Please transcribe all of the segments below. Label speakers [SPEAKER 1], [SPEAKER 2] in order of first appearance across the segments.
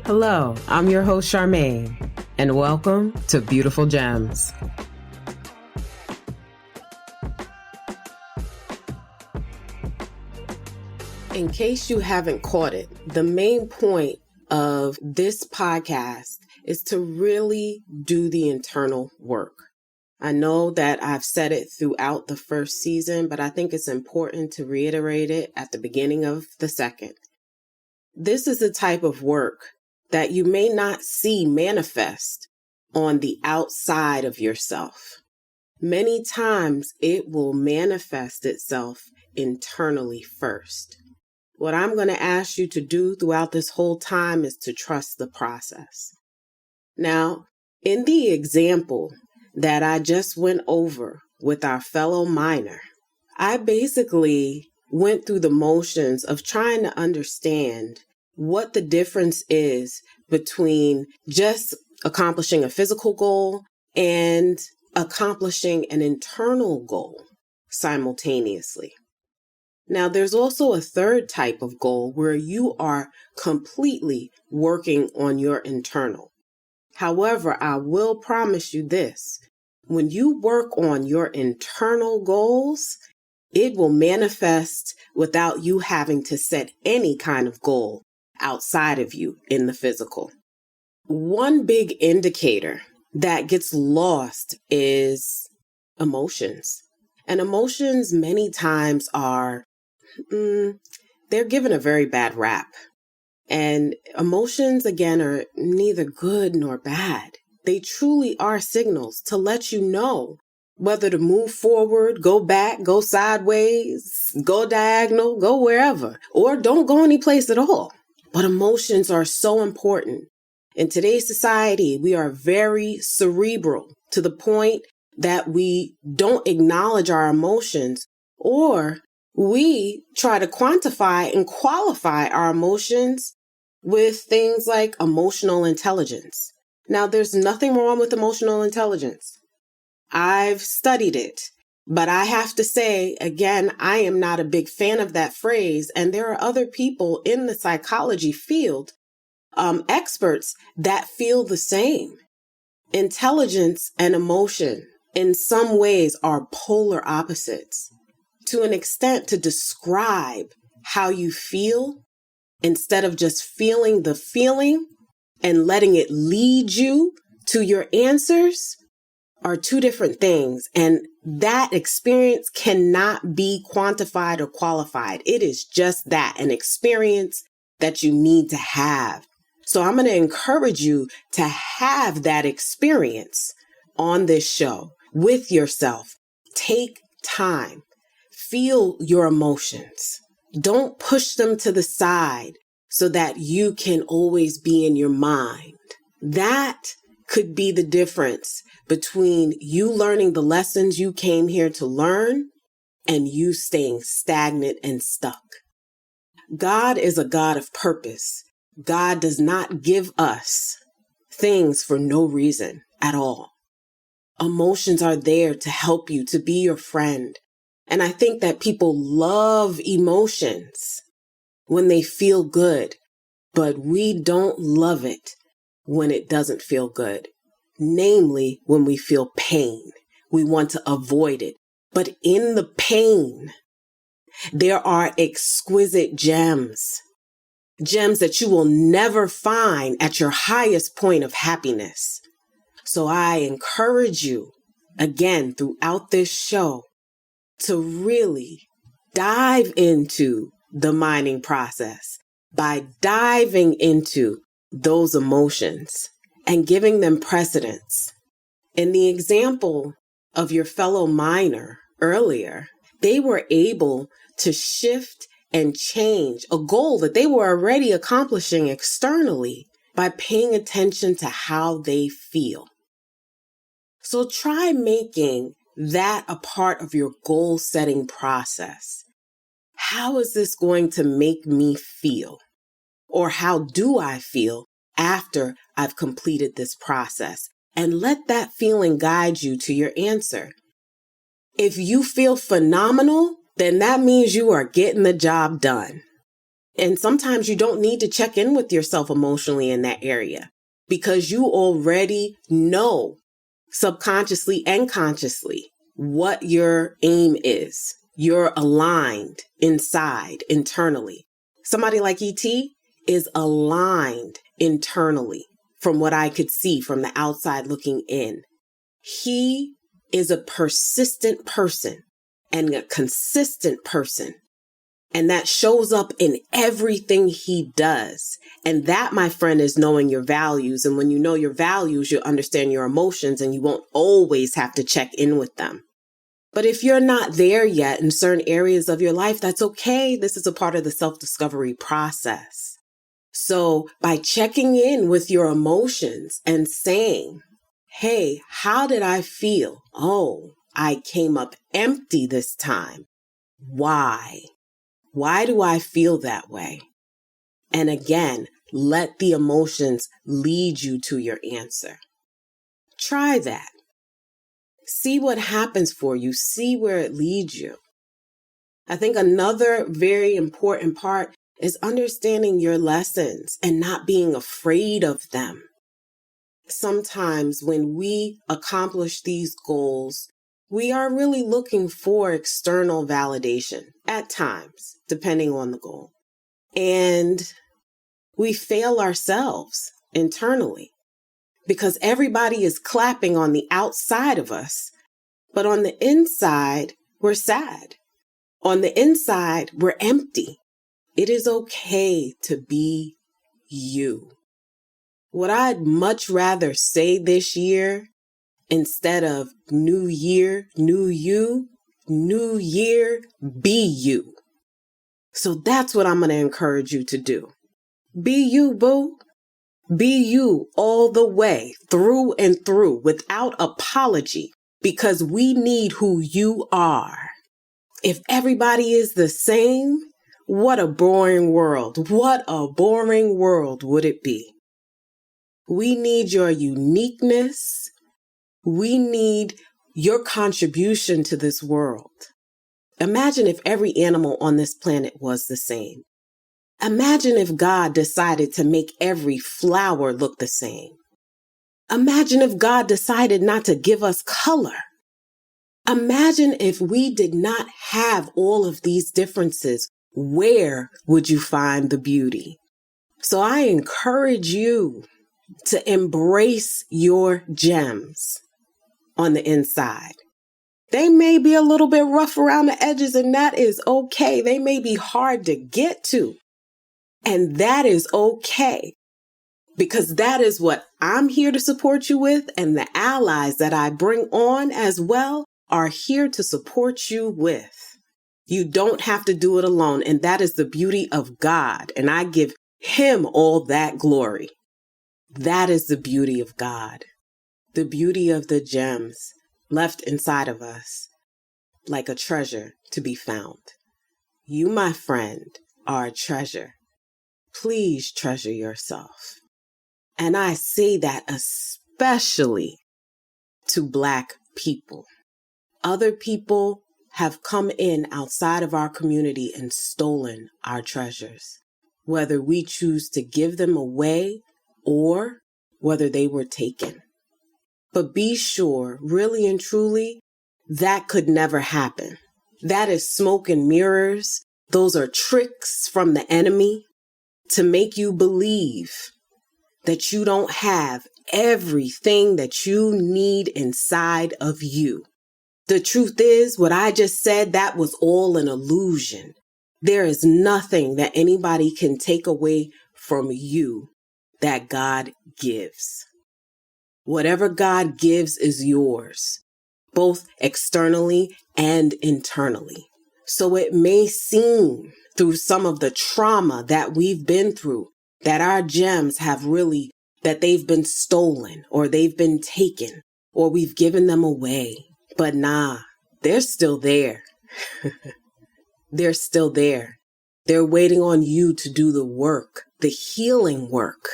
[SPEAKER 1] Hello, I'm your host, Charmaine, and welcome to Beautiful Gems. In case you haven't caught it, the main point of this podcast is to really do the internal work. I know that I've said it throughout the first season, but I think it's important to reiterate it at the beginning of the second. This is the type of work that you may not see manifest on the outside of yourself. Many times it will manifest itself internally first. What I'm going to ask you to do throughout this whole time is to trust the process. Now, in the example that I just went over with our fellow miner, I basically went through the motions of trying to understand what the difference is between just accomplishing a physical goal and accomplishing an internal goal simultaneously. Now, there's also a third type of goal where you are completely working on your internal. However, I will promise you this: when you work on your internal goals, it will manifest without you having to set any kind of goal outside of you in the physical. One big indicator that gets lost is emotions. And emotions many times are, they're given a very bad rap. And emotions, again, are neither good nor bad. They truly are signals to let you know whether to move forward, go back, go sideways, go diagonal, go wherever, or don't go any place at all. But emotions are so important. In today's society, we are very cerebral to the point that we don't acknowledge our emotions, or we try to quantify and qualify our emotions with things like emotional intelligence. Now, there's nothing wrong with emotional intelligence. I've studied it, but I have to say, again, I am not a big fan of that phrase. And there are other people in the psychology field, experts that feel the same. Intelligence and emotion in some ways are polar opposites. To an extent, to describe how you feel instead of just feeling the feeling and letting it lead you to your answers are two different things. And that experience cannot be quantified or qualified. It is just that, an experience that you need to have. So I'm going to encourage you to have that experience on this show with yourself. Take time. Feel your emotions. Don't push them to the side so that you can always be in your mind. That could be the difference between you learning the lessons you came here to learn and you staying stagnant and stuck. God is a God of purpose. God does not give us things for no reason at all. Emotions are there to help you, to be your friend. And I think that people love emotions when they feel good, but we don't love it when it doesn't feel good. Namely, when we feel pain. We want to avoid it. But in the pain, there are exquisite gems that you will never find at your highest point of happiness. So I encourage you, again, throughout this show, to really dive into the mining process by diving into those emotions and giving them precedence. In the example of your fellow miner earlier, they were able to shift and change a goal that they were already accomplishing externally by paying attention to how they feel. So try making that a part of your goal setting process. How is this going to make me feel? Or how do I feel after I've completed this process? And let that feeling guide you to your answer. If you feel phenomenal, then that means you are getting the job done. And sometimes you don't need to check in with yourself emotionally in that area because you already know subconsciously and consciously what your aim is. You're aligned inside, internally. Somebody like ET is aligned internally from what I could see from the outside looking in. He is a persistent person and a consistent person. And that shows up in everything he does. And that, my friend, is knowing your values. And when you know your values, you'll understand your emotions and you won't always have to check in with them. But if you're not there yet in certain areas of your life, that's okay. This is a part of the self-discovery process. So by checking in with your emotions and saying, hey, how did I feel? Oh, I came up empty this time. Why? Why do I feel that way? And again, let the emotions lead you to your answer. Try that. See what happens for you. See where it leads you. I think another very important part is understanding your lessons and not being afraid of them. Sometimes when we accomplish these goals, we are really looking for external validation at times, depending on the goal. And we fail ourselves internally because everybody is clapping on the outside of us, but on the inside, we're sad. On the inside, we're empty. It is okay to be you. What I'd much rather say this year, instead of new year, new you, new year, be you. So that's what I'm going to encourage you to do. Be you, boo. Be you all the way, through and through, without apology, because we need who you are. If everybody is the same, what a boring world. What a boring world would it be? We need your uniqueness. We need your contribution to this world. Imagine if every animal on this planet was the same. Imagine if God decided to make every flower look the same. Imagine if God decided not to give us color. Imagine if we did not have all of these differences. Where would you find the beauty? So I encourage you to embrace your gems on the inside. They may be a little bit rough around the edges, and that is okay. They may be hard to get to, and that is okay, because that is what I'm here to support you with, and the allies that I bring on as well are here to support you with. You don't have to do it alone, and that is the beauty of God, and I give Him all that glory. That is the beauty of God, the beauty of the gems left inside of us, like a treasure to be found. You, my friend, are a treasure. Please treasure yourself. And I say that especially to Black people. Other people have come in outside of our community and stolen our treasures, whether we choose to give them away or whether they were taken. But be sure, really and truly, that could never happen. That is smoke and mirrors. Those are tricks from the enemy to make you believe that you don't have everything that you need inside of you. The truth is, what I just said, that was all an illusion. There is nothing that anybody can take away from you that God gives. Whatever God gives is yours, both externally and internally. So it may seem through some of the trauma that we've been through that our gems have really, that they've been stolen or they've been taken or we've given them away. But nah, they're still there. They're still there. They're waiting on you to do the work, the healing work,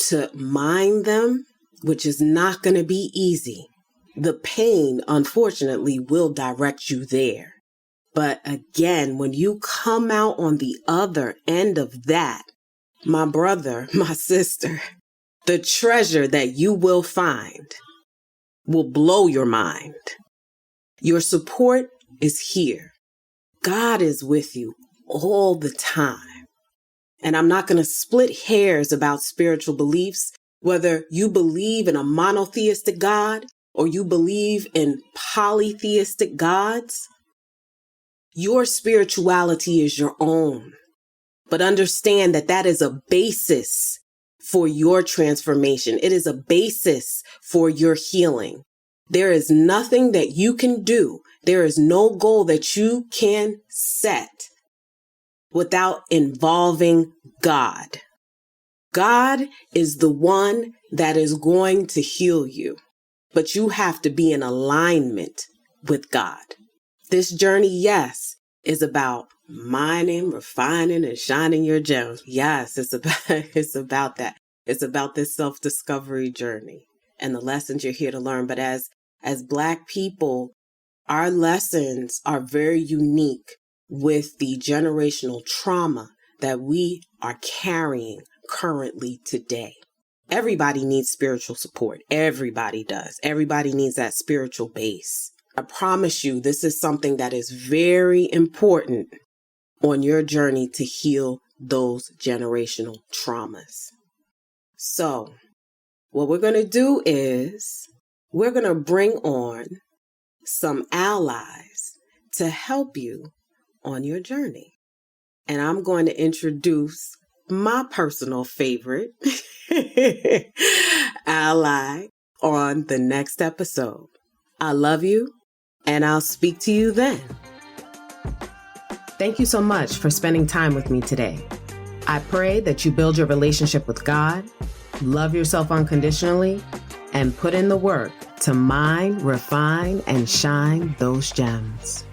[SPEAKER 1] to mine them, which is not going to be easy. The pain, unfortunately, will direct you there. But again, when you come out on the other end of that, my brother, my sister, the treasure that you will find will blow your mind. Your support is here. God is with you all the time. And I'm not going to split hairs about spiritual beliefs, whether you believe in a monotheistic God or you believe in polytheistic gods. Your spirituality is your own. But understand that that is a basis for your transformation. It is a basis for your healing. There is nothing that you can do. There is no goal that you can set without involving God. God is the one that is going to heal you, but you have to be in alignment with God. This journey, yes, is about mining, refining, and shining your gems. Yes, it's about that. It's about this self-discovery journey and the lessons you're here to learn. But as Black people, our lessons are very unique with the generational trauma that we are carrying currently today. Everybody needs spiritual support. Everybody does. Everybody needs that spiritual base. I promise you, this is something that is very important on your journey to heal those generational traumas. So, what we're going to do is we're going to bring on some allies to help you on your journey. And I'm going to introduce my personal favorite ally on the next episode. I love you, and I'll speak to you then. Thank you so much for spending time with me today. I pray that you build your relationship with God, love yourself unconditionally, and put in the work to mine, refine, and shine those gems.